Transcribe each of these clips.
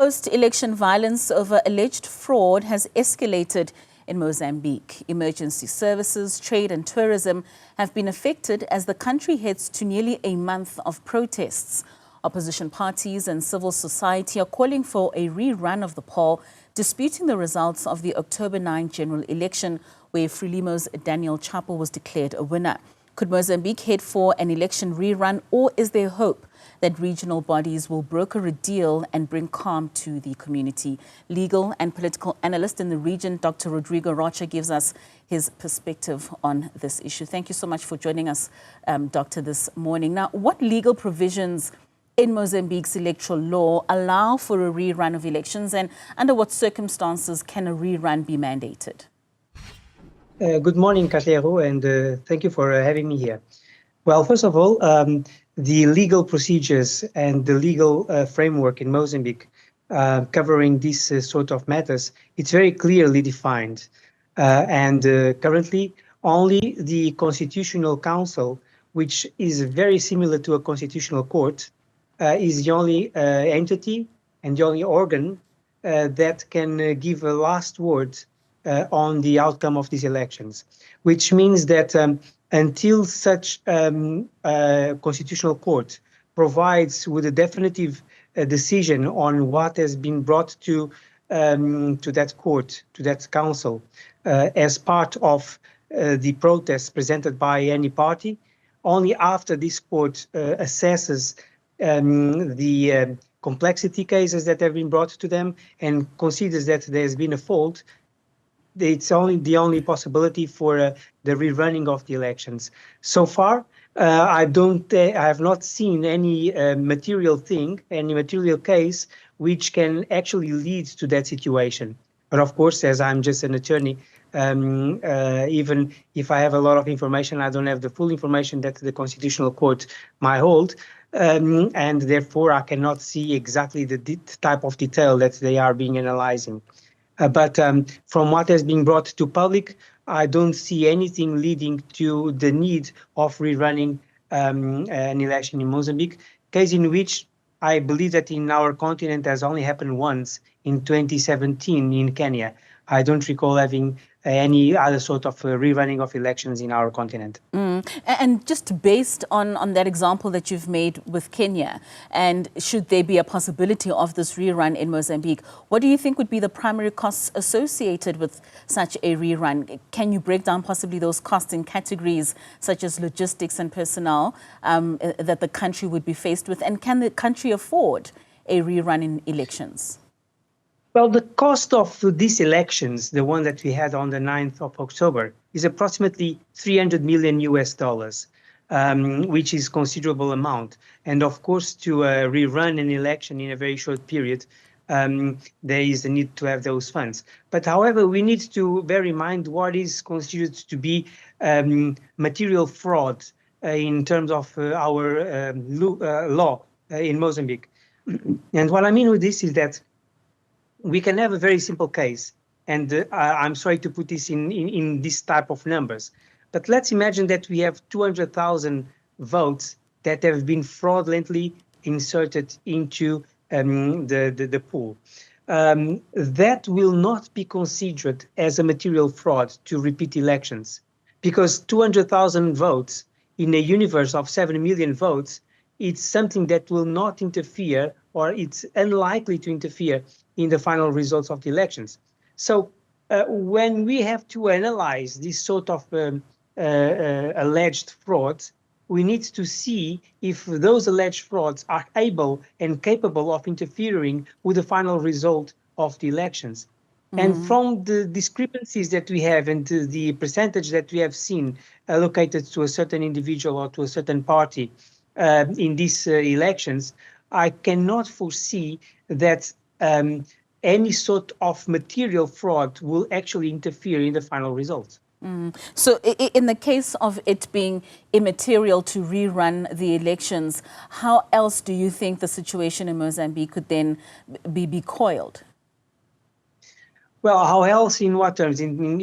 Post-election violence over alleged fraud has escalated in Mozambique. Emergency services, trade and tourism have been affected as the country heads to nearly a month of protests. Opposition parties and civil society are calling for a rerun of the poll, disputing the results of the October 9 general election, where Frelimo's Daniel Chapo was declared a winner. Could Mozambique head for an election rerun, or is there hope that regional bodies will broker a deal and bring calm to the community? Legal and political analyst in the region, Dr. Rodrigo Rocha, gives us his perspective on this issue. Thank you so much for joining us, Doctor, this morning. Now, what legal provisions in Mozambique's electoral law allow for a rerun of elections, and under what circumstances can a rerun be mandated? Good morning, Katero, and thank you for having me here. Well, first of all, the legal procedures and the legal framework in Mozambique covering these sort of matters, it's very clearly defined. Currently, only the Constitutional Council, which is very similar to a constitutional court, is the only entity and the only organ that can give a last word on the outcome of these elections, which means that until such constitutional court provides with a definitive decision on what has been brought to that court, to that council, as part of the protests presented by any party, only after this court assesses the complexity cases that have been brought to them and considers that there has been a fault, it's only the only possibility for the rerunning of the elections. So far, I have not seen any material thing, any material case which can actually lead to that situation. But of course, as I'm just an attorney, even if I have a lot of information, I don't have the full information that the Constitutional Court might hold, and therefore I cannot see exactly the type of detail that they are being analyzing. But from what has been brought to public, I don't see anything leading to the need of rerunning an election in Mozambique, case in which I believe that in our continent has only happened once in 2017 in Kenya. I don't recall having any other sort of rerunning of elections in our continent. And just based on that example that you've made with Kenya, and should there be a possibility of this rerun in Mozambique, what do you think would be the primary costs associated with such a rerun? Can you break down possibly those costs in categories such as logistics and personnel that the country would be faced with? And can the country afford a rerun in elections? Well, the cost of these elections, the one that we had on the 9th of October, is approximately $300 million, which is considerable amount. And of course, to rerun an election in a very short period, there is a need to have those funds. But however, we need to bear in mind what is considered to be material fraud in terms of our law in Mozambique. And what I mean with this is that we can have a very simple case, and I'm sorry to put this in this type of numbers, but let's imagine that we have 200,000 votes that have been fraudulently inserted into the pool. That will not be considered as a material fraud to repeat elections, because 200,000 votes in a universe of 7 million votes, it's something that will not interfere, or it's unlikely to interfere in the final results of the elections. So when we have to analyze this sort of alleged frauds, we need to see if those alleged frauds are able and capable of interfering with the final result of the elections. And from the discrepancies that we have and the percentage that we have seen allocated to a certain individual or to a certain party in these elections, I cannot foresee that any sort of material fraud will actually interfere in the final results. So in the case of it being immaterial to rerun the elections, how else do you think the situation in Mozambique could then be coiled? Well, how else? In what terms? In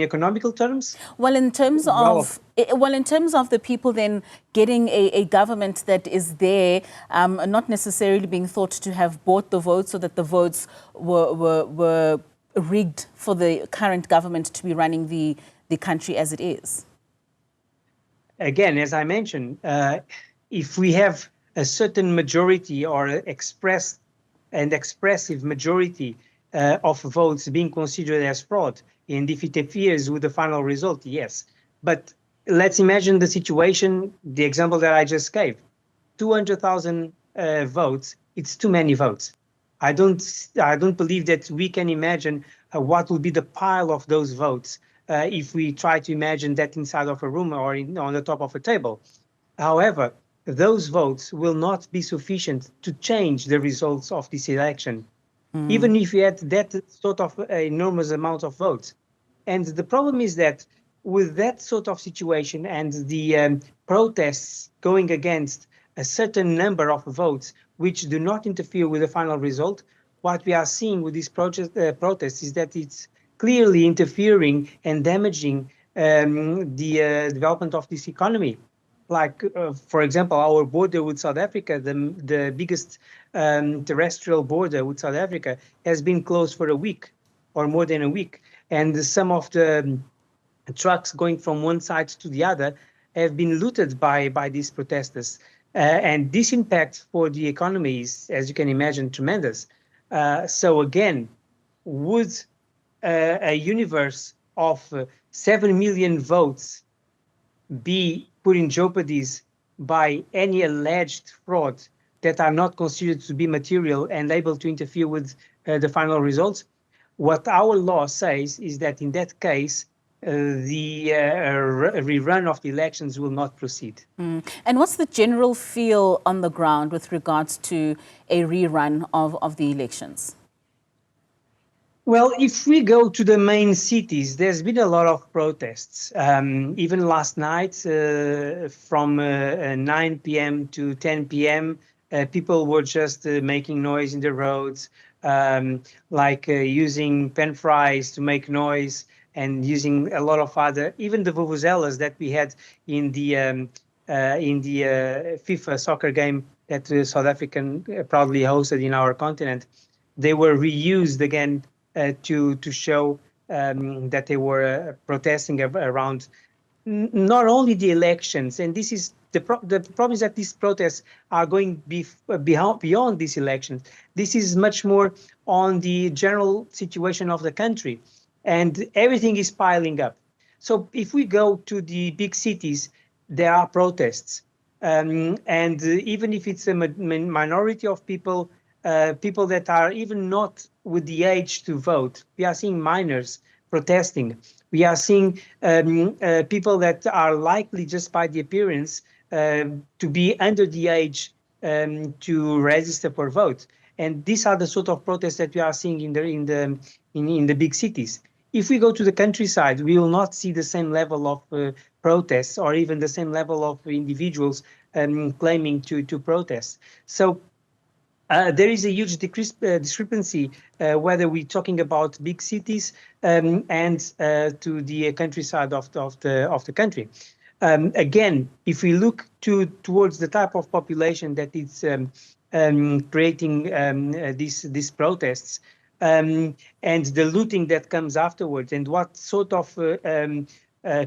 economical terms? Well, in terms of Well, in terms of the people then getting a government that is there, not necessarily being thought to have bought the votes, so that the votes were rigged for the current government to be running the country as it is. Again, as I mentioned, if we have a certain majority or expressive majority of votes being considered as fraud, and if it interferes with the final result, yes. But let's imagine the situation, the example that I just gave, 200,000 votes, it's too many votes. I don't believe that we can imagine what will be the pile of those votes if we try to imagine that inside of a room or on the top of a table. However, those votes will not be sufficient to change the results of this election, even if you had that sort of enormous amount of votes. And the problem is that with that sort of situation and the protests going against a certain number of votes which do not interfere with the final result, what we are seeing with these protests is that it's clearly interfering and damaging the development of this economy. Like, for example, our border with South Africa, the biggest terrestrial border with South Africa, has been closed for a week or more than a week. And some of the trucks going from one side to the other have been looted by these protesters. And this impact for the economy is, as you can imagine, tremendous. So again, would a universe of 7 million votes be put in jeopardy by any alleged fraud that are not considered to be material and able to interfere with the final results? What our law says is that in that case, the rerun of the elections will not proceed. And what's the general feel on the ground with regards to a rerun of the elections? Well, if we go to the main cities, there's been a lot of protests. Even last night, from 9 p.m. to 10 p.m., people were just making noise in the roads, like using pen fries to make noise, and using a lot of other, even the vuvuzelas that we had in the FIFA soccer game that South African proudly hosted in our continent. They were reused again to show that they were protesting around not only the elections, and this is the problem is that these protests are going beyond these elections. This is much more on the general situation of the country, and everything is piling up. So if we go to the big cities, there are protests, and even if it's a minority of people, people that are even not with the age to vote, we are seeing minors protesting. We are seeing people that are likely just by the appearance to be under the age to register for vote. And these are the sort of protests that we are seeing in the big cities. If we go to the countryside, we will not see the same level of protests or even the same level of individuals claiming to protest. So there is a huge discrepancy whether we're talking about big cities and to the countryside of the country. Again, if we look towards the type of population that is creating these protests and the looting that comes afterwards, and what sort of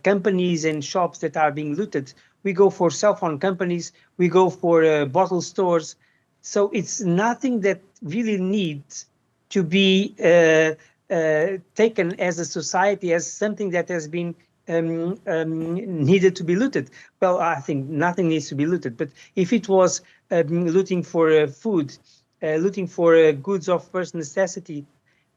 companies and shops that are being looted, we go for cell phone companies, we go for bottle stores. So it's nothing that really needs to be taken as a society as something that has been needed to be looted. Well, I think nothing needs to be looted. But if it was looting for food, looting for goods of first necessity,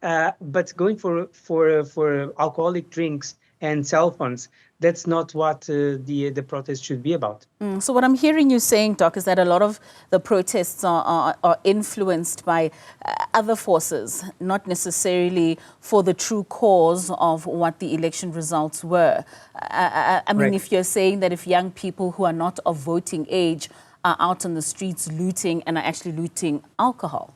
but going for alcoholic drinks and cell phones, that's not what the protest should be about. So what I'm hearing you saying, Doc, is that a lot of the protests are influenced by other forces, not necessarily for the true cause of what the election results were. I mean, if you're saying that if young people who are not of voting age are out on the streets looting and are actually looting alcohol.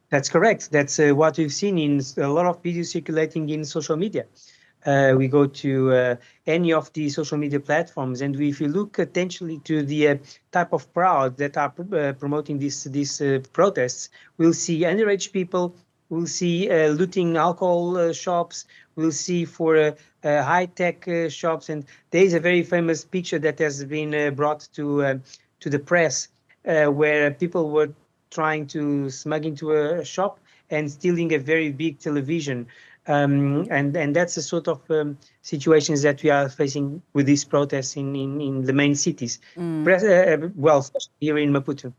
That's correct. That's what we've seen in a lot of videos circulating in social media. we go to any of the social media platforms, and if you look attentively to the type of crowd that are promoting these protests, we'll see underage people, we'll see looting alcohol shops, we'll see for high-tech shops, and there is a very famous picture that has been brought to the press where people were trying to smuggle into a shop and stealing a very big television. And that's the sort of situations that we are facing with these protests in the main cities. Well, especially here in Maputo.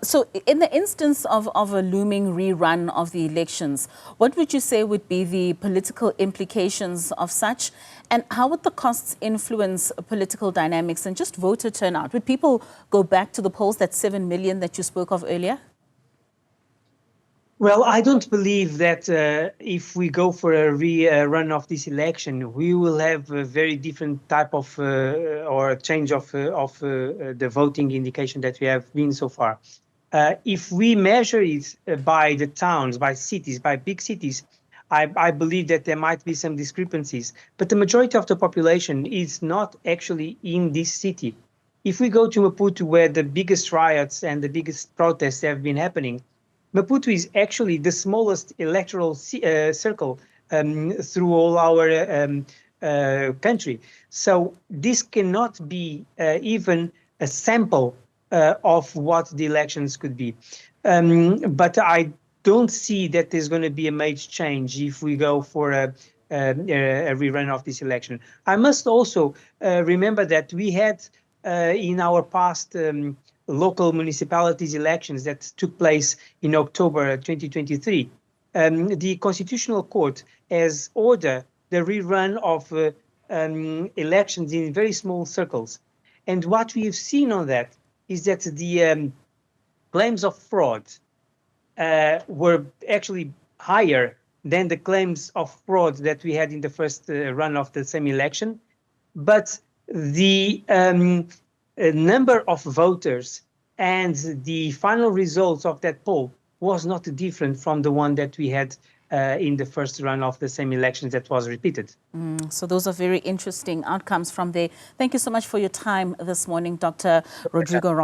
So in the instance of a looming rerun of the elections, what would you say would be the political implications of such? And how would the costs influence political dynamics and just voter turnout? Would people go back to the polls, that 7 million that you spoke of earlier? Well, I don't believe that if we go for a rerun of this election, we will have a very different type of or change of the voting indication that we have been so far. If we measure it by the towns, by cities, by big cities, I believe that there might be some discrepancies. But the majority of the population is not actually in this city. If we go to Maputo, where the biggest riots and the biggest protests have been happening, Maputo is actually the smallest electoral circle through all our country. So this cannot be even a sample of what the elections could be. But I don't see that there's going to be a major change if we go for a rerun of this election. I must also remember that we had in our past local municipalities elections that took place in October 2023, the Constitutional Court has ordered the rerun of elections in very small circles. And what we've seen on that is that the claims of fraud were actually higher than the claims of fraud that we had in the first run of the same election. But the number of voters and the final results of that poll was not different from the one that we had in the first run of the same elections that was repeated. So those are very interesting outcomes from there. Thank you so much for your time this morning, Dr. Rodrigo Rocha.